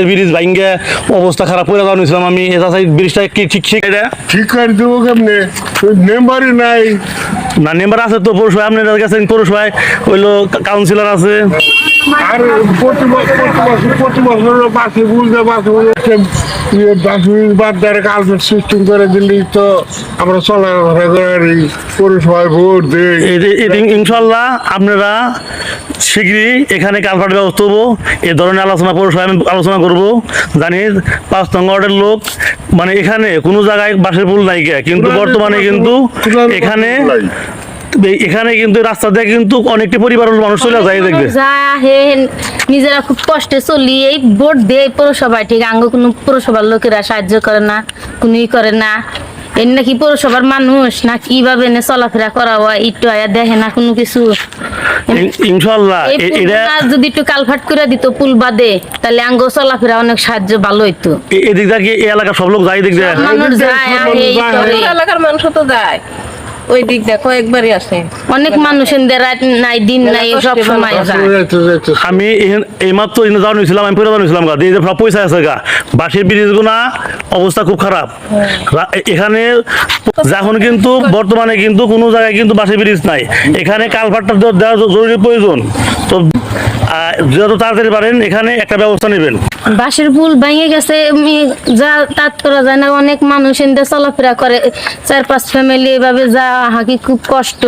Bridge ভাঙ্গে অবস্থা খারাপ করে দেওয়া নিয়েছিলাম আমি। এটা ব্রিজটা কি ঠিক ঠিক করে দেবো কেমনে? মেম্বারই নাই। না, মেম্বার আছে তো পৌরসভায়, আপনার কাছে পৌরসভায় হইলো কাউন্সিলর আছে। আর প্রতি বছর বাসে বুঝতে বাদ দেওয়ার কালচার সিস্টেম করে দিলেই তো আমরা চলাফেরা করি, পৌরসভায় ভোট দিই। ইনশাল্লাহ আপনারা শীঘ্রই এখানে কালভার্টের ব্যবস্থা হবো। এ ধরনের আলোচনা পৌরসভায় আমি আলোচনা করবো। জানি 5 নং ওয়ার্ডের লোক, মানে এখানে কোনো জায়গায় বাসের পুল নাই গে, কিন্তু বর্তমানে কিন্তু এখানে কিন্তু রাস্তা দিয়ে কিন্তু অনেকটি পরিবারের মানুষ চলে যায় দেখবে। নিজেরা খুব কষ্টে চলি, এই ভোট দেয় পৌরসভায়, ঠিক আঙ্গ কোনো পৌরসভার লোকেরা সাহায্য করে না, কোনই করে না। এর নাকি পৌরসভার মানুষ না কিভাবে এনে চলাফেরা করা হয়, একটু আয়া দেখে না কোনো কিছু। ইনশাল্লাহ যদি একটু কালভার্ট করে দিত পুল বাদে, তাহলে আঙ্গ চলাফেরা অনেক সাহায্য ভালো হইতো। এদিক থেকে এই এলাকার সব লোক যায় দেখ যায়, মানুষ যায়, এলাকার মানুষ তো যায় ওই দিক দেখো একবারই আসে। অনেক মানুষ রাত নাই দিন নাই সব সময় যায়। আমি এইমাত্র যাওয়া নিয়েছিলাম, আমি পরে নিয়েছিলাম গা, দিয়ে সব পয়সা আছে গা। বাসের ব্রিজ গুনা অবস্থা খুব খারাপ এখানে। যখন কিন্তু বর্তমানে কিন্তু কোনো জায়গায় কিন্তু বাসের ব্রিজ নাই, এখানে কালভার্টটা দেওয়া জরুরি প্রয়োজন। তো যত তাড়াতাড়ি পারেন এখানে একটা ব্যবস্থা নেবেন। বাঁশের পুল ভেঙে গেছে, যা তাত করা যায় না। অনেক মানুষ এনতে চলাফেরা করে, 4-5 ফ্যামিলি এভাবে যা হাকি খুব কষ্ট।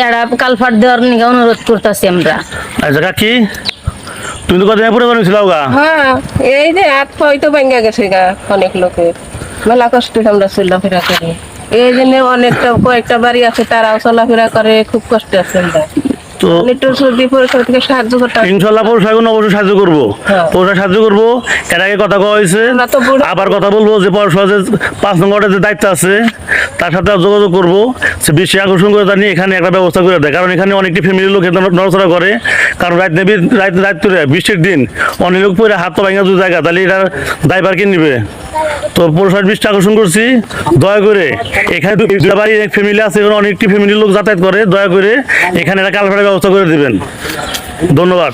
এরা কালভার্ট দেওয়ার নিয়ে অনুরোধ করতেছি আমরা। আচ্ছা কাকি, তুমি তো কদিন পরে বানিয়েছিল গা? হ্যাঁ, এই যে হাত পাই তো ভেঙে গেছে গা অনেক লোকের, মেলা কষ্ট আমরা চলাফেরা করি। এই জন্য অনেকটা কয়েকটা বাড়ি আছে, তারাও চলাফেরা করে, খুব কষ্ট আছে আমরা। তো ইনশাল্লাহ পৌরসভায় অবশ্যই সাহায্য করবো, পৌরসভায় সাহায্য করবো। এর আগে কথা কওয়া হয়েছে, আবার কথা বলবো যে পৌরসভা যে 5 নং ওয়ার্ডের যে দায়িত্ব আছে তার সাথে যোগাযোগ করবো, সে বেশি আকর্ষণ করে তার নিয়ে এখানে একটা ব্যবস্থা করে দেয়। কারণ এখানে অনেকটি ফ্যামিলির লোক নড়াচড়া করে। কারণ দায়িত্ব বৃষ্টির দিন অনেক লোক পরে হাত তো ভাঙা দু জায়গা, তাহলে এটার দায়ভার কে নিবে? তো পৌরসভার দৃষ্টি আকর্ষণ করছি, দয়া করে এখানে বাড়ি ফ্যামিলি আছে, অনেকটি ফ্যামিলির লোক যাতায়াত করে, দয়া করে এখানে একটা কালভার্টের ব্যবস্থা করে দিবেন। ধন্যবাদ।